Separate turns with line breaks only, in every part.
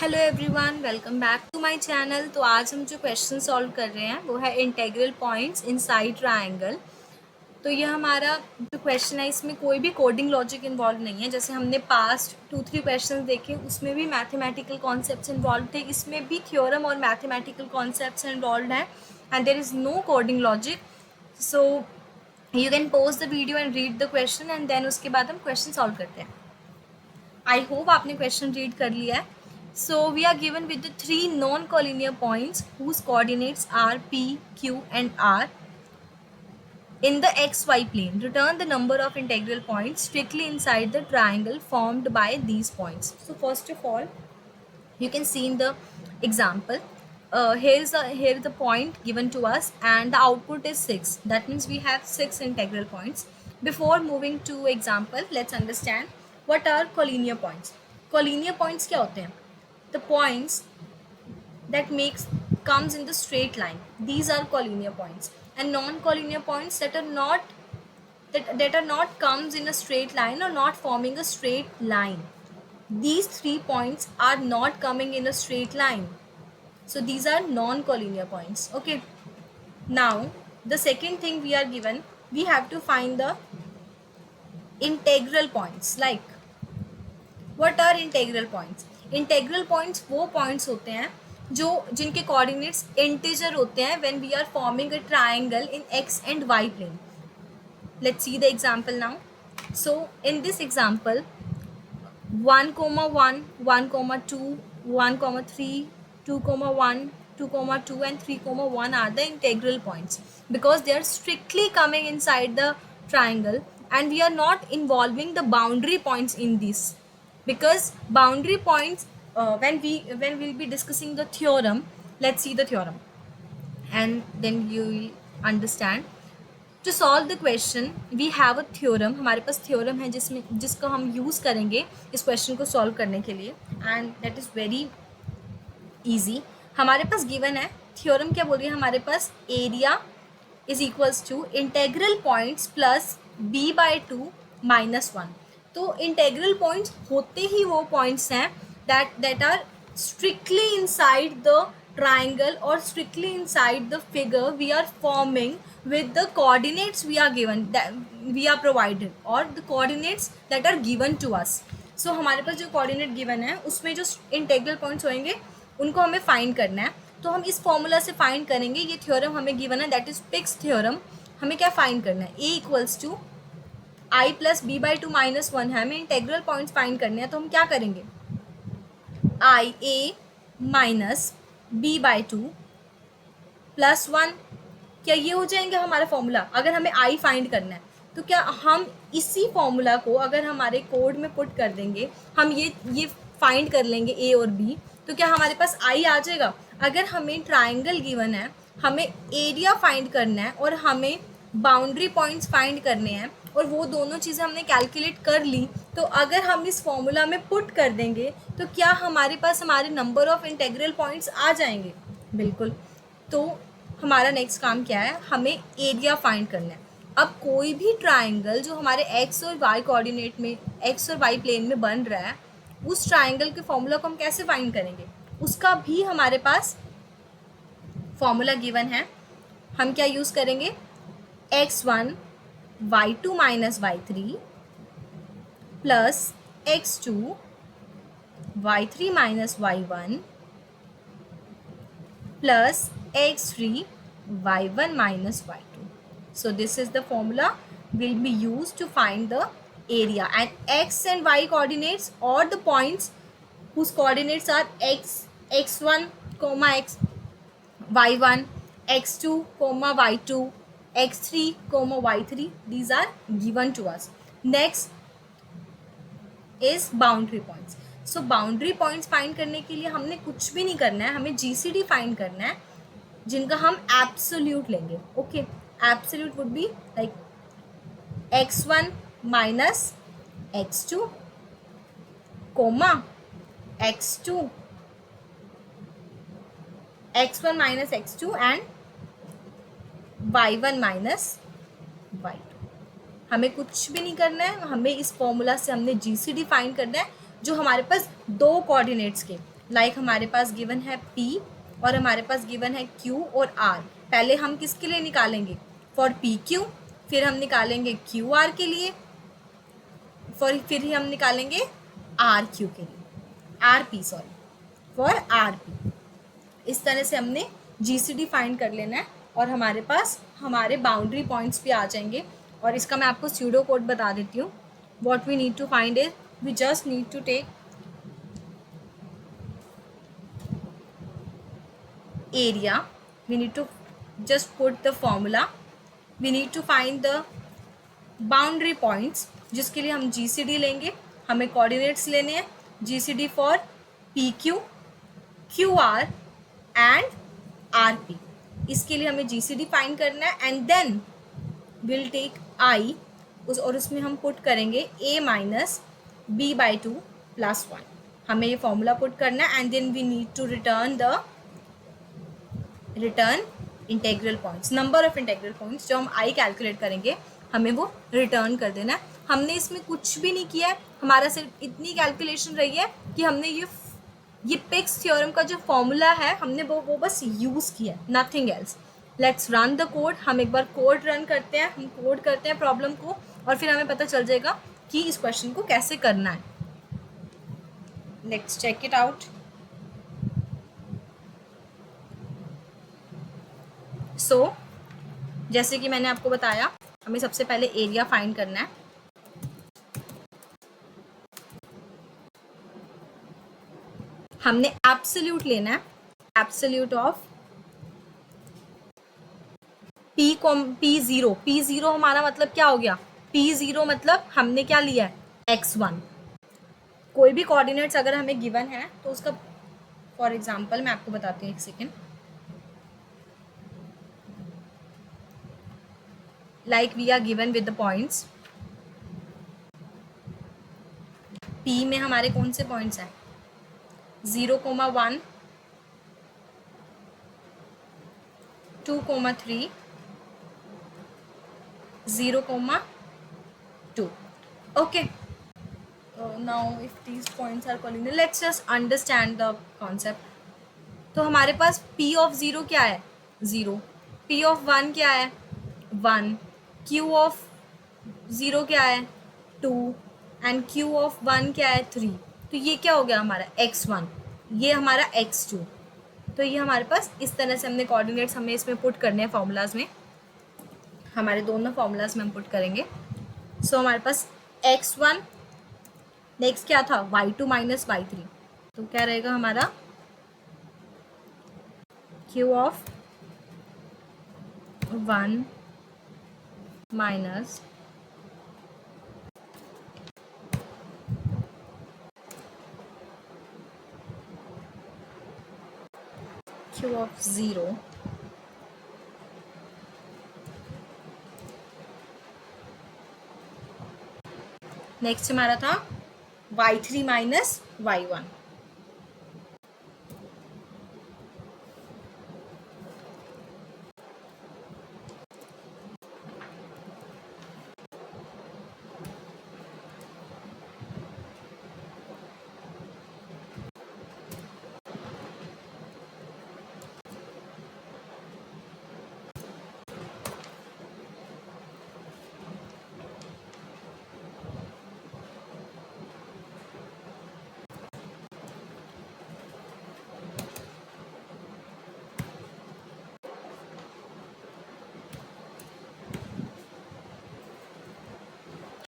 Hello everyone, welcome back to my channel. तो आज हम जो क्वेश्चन सॉल्व कर रहे हैं वो है इंटीग्रल पॉइंट्स इनसाइड ट्रायंगल। तो ये हमारा जो क्वेश्चन है इसमें कोई भी कोडिंग लॉजिक इन्वॉल्व नहीं है। जैसे हमने पास्ट 2-3 क्वेश्चन देखे उसमें भी मैथमेटिकल कॉन्सेप्ट्स इन्वॉल्व थे, इसमें भी थ्योरम और मैथमेटिकल कॉन्सेप्ट्स इन्वॉल्व हैं and there is no coding logic. So you can pause the video and read the question and then उसके बाद हम क्वेश्चन सॉल्व करते हैं। आई होप आपने क्वेश्चन रीड कर लिया है। So we are given with the three non-collinear points whose coordinates are P, Q and R in the xy plane. Return the number of integral points strictly inside the triangle formed by these points. So first of all, you can see in the example, here is the point given to us and the output is 6. That means we have 6 integral points. Before moving to example, let's understand what are collinear points. Collinear points क्या होते हैं? The points that comes in the straight line, these are collinear points, and non-collinear points that are not comes in a straight line or not forming a straight line. These 3 points are not coming in a straight line, so these are non-collinear points. Okay, now the second thing we are given, we have to find the integral points. Like, what are integral points? Integral points वो points होते हैं जो जिनके coordinates integer होते हैं when we are forming a triangle in X and Y plane. Let's see the example now. So in this example 1,1, 1,2, 1,3, 2,1, 2,2 and 3,1 are the integral points because they are strictly coming inside the triangle and we are not involving the boundary points in this. Because boundary points, when we'll be discussing the theorem, let's see the theorem and then you will understand. To solve the question we have a theorem. हमारे पास theorem है जिसका हम use करेंगे इस question को solve करने के लिए and that is very easy. हमारे पास given है theorem, क्या बोल रही है हमारे पास, area is equals to integral points plus b/2 minus 1. तो इंटेग्रल पॉइंट्स होते ही वो पॉइंट्स हैं that are strictly inside the triangle or strictly inside the figure we are forming with the coordinates we are given, that we are provided, or the coordinates that are given to us. So हमारे पास जो coordinate given है उसमें जो integral points होंगे उनको हमें find करना है. तो हम इस फॉर्मूला से फाइंड करेंगे. ये थ्योरम हमें गिवन है, दैट इज पिक्स थ्योरम. हमें क्या फाइंड करना है, a equals to i plus b/2 minus 1 है. हमें इंटेग्रल पॉइंट्स फाइंड करने हैं. तो हम क्या करेंगे, i a minus b/2 plus 1. क्या ये हो जाएंगे हमारा फॉर्मूला? अगर हमें i फाइंड करना है तो क्या हम इसी फॉर्मूला को अगर हमारे कोड में पुट कर देंगे, हम ये फाइंड कर लेंगे a और b, तो क्या हमारे पास i आ जाएगा? अगर हमें ट्राइंगल गिवन है, हमें एरिया फाइंड करना है और हमें बाउंड्री पॉइंट्स फाइंड करने हैं और वो दोनों चीज़ें हमने कैलकुलेट कर ली, तो अगर हम इस फॉर्मूला में पुट कर देंगे तो क्या हमारे पास हमारे नंबर ऑफ इंटेग्रल पॉइंट्स आ जाएंगे? बिल्कुल. तो हमारा नेक्स्ट काम क्या है, हमें एरिया फाइंड करना है. अब कोई भी ट्राइंगल जो हमारे एक्स और वाई कोऑर्डिनेट में, एक्स और वाई प्लेन में बन रहा है, उस ट्राइंगल के फॉर्मूला को हम कैसे फाइंड करेंगे, उसका भी हमारे पास फॉर्मूला गिवन है. हम क्या यूज़ करेंगे, x1 y2 minus y3 plus x2 y3 minus y1 plus x3 y1 minus y2. So this is the formula will be used to find the area, and x and y coordinates or the points whose coordinates are x1 comma y1, x2 comma y2, x3 comma y3, these are given to us. Next is boundary points. So boundary points find करने के लिए हमने कुछ भी नहीं करना है, हमें GCD find करना है जिनका हम एब्सोल्यूट लेंगे. Okay, absolute would be like x1 minus x2 comma x2, x1 minus x2 and y1 minus y2. हमें कुछ भी नहीं करना है, हमें इस फॉर्मूला से हमने GCD फाइंड करना है जो हमारे पास दो कोऑर्डिनेट्स के, लाइक हमारे पास गिवन है P और हमारे पास गिवन है Q और R। पहले हम किसके लिए निकालेंगे? फॉर PQ, फिर हम निकालेंगे QR के लिए, फिर ही हम निकालेंगे RQ के लिए, RP सॉरी, फॉर RP। इस तरह से हमने GCD फाइंड कर लेना है और हमारे पास हमारे बाउंड्री पॉइंट्स भी आ जाएंगे। और इसका मैं आपको स्यूडो कोड बता देती हूँ। What we need to find is, we just need to take area, we need to just put the formula, we need to find the boundary points, जिसके लिए हम GCD लेंगे। हमें कोऑर्डिनेट्स लेने हैं GCD for PQ, QR and RP। इसके लिए हमें GCD फाइंड करना है and then will take I और उसमें हम पुट करेंगे A माइनस B/2 प्लस 1। हमें ये फॉर्मूला पुट करना है and then we need to return integral points, number of integral points जो हम I कैलकुलेट करेंगे हमें वो रिटर्न कर देना है। हमने इसमें कुछ भी नहीं किया है, हमारा सिर्फ इतनी कैलकुलेशन रही है कि हमने ये पिक्स थ्योरम का जो फॉर्मूला है हमने वो बस यूज़ किया है, nothing else. Let's run the code. हम एक बार कोड रन करते हैं, हम कोड करते हैं प्रॉब्लम को और फिर हमें पता चल जाएगा कि इस क्वेश्चन को कैसे करना है। Let's check it out. So जैसे कि मैंने आपको बताया, हमें सबसे पहले एरिया फाइंड करना है। हमने एब्सोल्यूट लेना है, एब्सोल्यूट ऑफ P0। P0 हमारा मतलब क्या हो गया? P0 मतलब हमने क्या लिया है? x1। कोई भी कोऑर्डिनेट्स अगर हमें गिवन है तो उसका, फॉर एग्जांपल मैं आपको बताती हूँ, एक second. Like we are given with the points P में हमारे कौन से पॉइंट्स हैं? 0,1, 2,3, 0,2। okay, now if these points are collinear, let's just understand the concept। तो हमारे पास P of 0 क्या है? 0। P of 1 क्या है? 1। Q of 0 क्या है? 2 एंड Q of 1 क्या है? 3। तो ये क्या हो गया हमारा? x1, ये हमारा x2। तो ये हमारे पास इस तरह से हमने कोऑर्डिनेट्स हमें इसमें पुट करने हैं फॉर्मूलाज में, हमारे दोनों फॉर्मूलाज में हम पुट करेंगे। सो हमारे पास x1, नेक्स्ट क्या था? y2 minus y3। तो क्या रहेगा हमारा? Q of 1 minus Q of 0 next हमारा था y3 माइनस y1।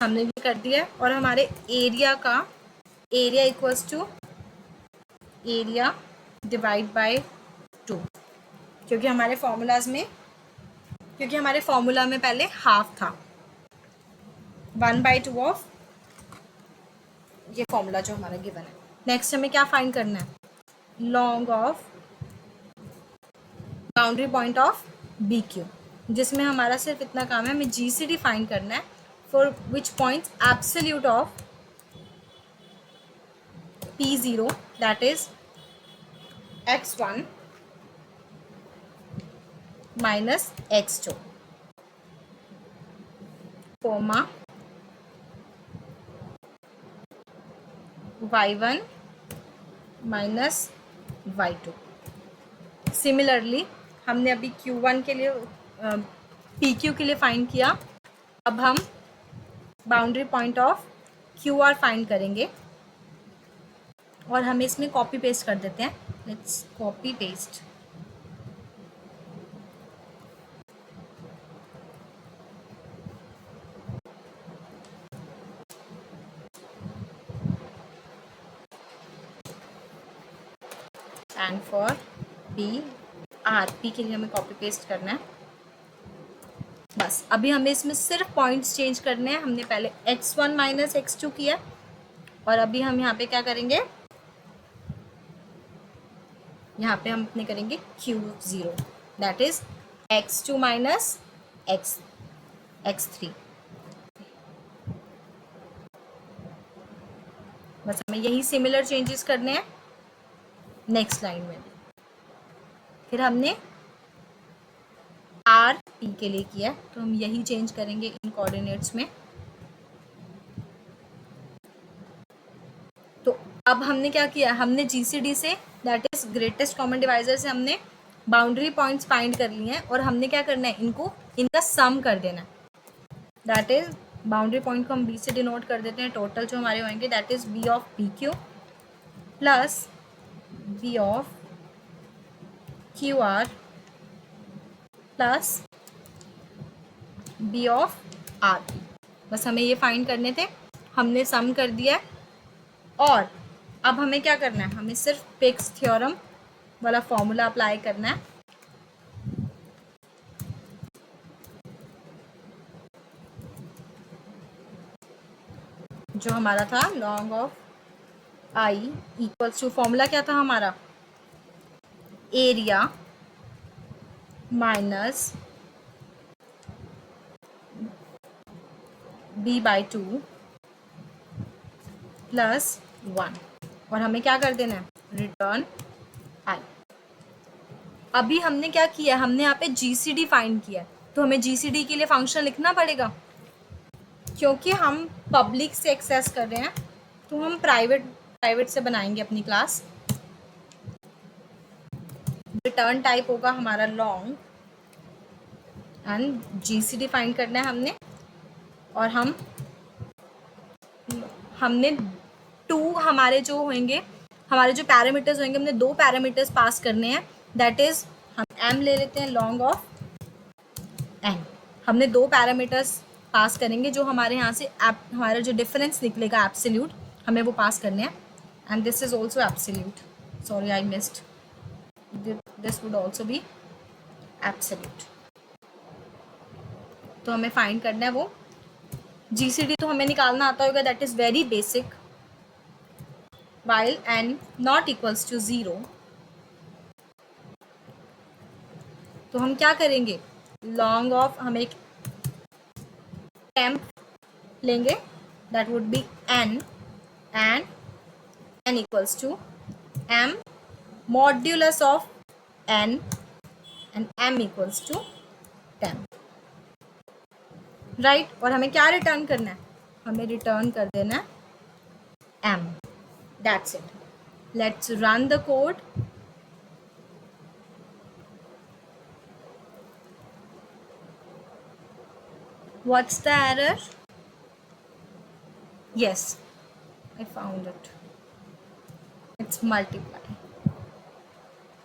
हमने भी कर दिया और हमारे एरिया का, area equals to area divide by 2, क्योंकि हमारे फॉर्मूला में पहले हाफ था। 1/2 ऑफ ये फॉर्मूला जो हमारा गिवन है। नेक्स्ट हमें क्या फाइंड करना है? Long off boundary point of BQ, जिसमें हमारा सिर्फ इतना काम है, हमें GCD फाइंड करना है for which points absolute of P0 that is x1 minus x2 comma y1 minus y2। Similarly हमने अभी q1 के लिए pq के लिए फाइंड किया, अब हम boundary point of qr find करेंगे और हम इसमें कॉपी पेस्ट कर देते हैं। Let's copy paste. And for B R, P के लिए हमें कॉपी पेस्ट करना है। बस अभी हमें इसमें सिर्फ पॉइंट्स चेंज करने हैं। हमने पहले x1 माइनस x2 किया और अभी हम यहाँ पे क्या करेंगे, यहाँ पे हम अपने करेंगे q0, that is x2 minus x3। बस हमें यही सिमिलर चेंजेस करने हैं नेक्स्ट लाइन में। फिर हमने आर पी के लिए किया तो हम यही चेंज करेंगे इन कोऑर्डिनेट्स में। तो अब हमने क्या किया, हमने जीसीडी से, that is greatest common divisor से, हमने बाउंड्री पॉइंट्स फाइंड कर लिए हैं और हमने क्या करना है, इनको इनका सम कर देना है। दैट इज बाउंड्री पॉइंट को हम बी से डिनोट कर देते हैं। टोटल जो हमारे होंगे that is B of P Q plus B of Q R plus B of R P. बस हमें ये फाइंड करने थे, हमने सम कर दिया है। और अब हमें क्या करना है, हमें सिर्फ पिक्स थ्योरम वाला फॉर्मूला अप्लाई करना है। जो हमारा था long of I equals to, formula क्या था हमारा, area minus b by 2 plus 1, और हमें क्या कर देना है, रिटर्न आई। अभी हमने क्या किया, हमने यहाँ पे जीसीडी फाइंड किया, तो हमें जीसीडी के लिए फंक्शन लिखना पड़ेगा। क्योंकि हम पब्लिक से एक्सेस कर रहे हैं तो हम प्राइवेट से बनाएंगे अपनी क्लास। रिटर्न टाइप होगा हमारा लॉन्ग एंड जीसीडी फाइंड करना है हमने। और हमने 2 हमारे जो होंगे, हमारे जो पैरामीटर्स होंगे, हमने 2 पैरामीटर्स पास करने हैं। दैट इज हम m ले लेते हैं लॉन्ग ऑफ n। हमने 2 पैरामीटर्स पास करेंगे जो हमारे यहाँ से हमारा जो डिफरेंस निकलेगा एब्सोल्यूट, हमें वो पास करने हैं। And this is also absolute, sorry I missed, this would also be absolute. तो हमें फाइंड करना है वो जीसीडी, तो हमें निकालना आता होगा, that is very basic. while n not equals to 0, तो हम क्या करेंगे, लॉन्ग ऑफ, हम एक टेम्प लेंगे that would be n and n equals to m modulus of n and m equals to 10, right. और हमें क्या रिटर्न करना है, हमें रिटर्न कर देना है m, that's it. Let's run the code. What's the error? Yes, I found it. It's multiply.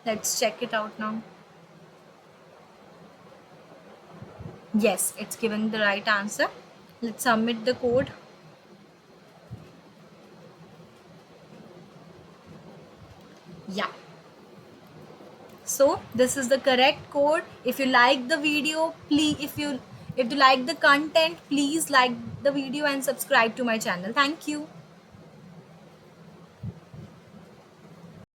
Let's check it out now. Yes, it's giving the right answer. Let's submit the code. Yeah. So this is the correct code. If you like the video, please, if you like the content, please like the video and subscribe to my channel. Thank you.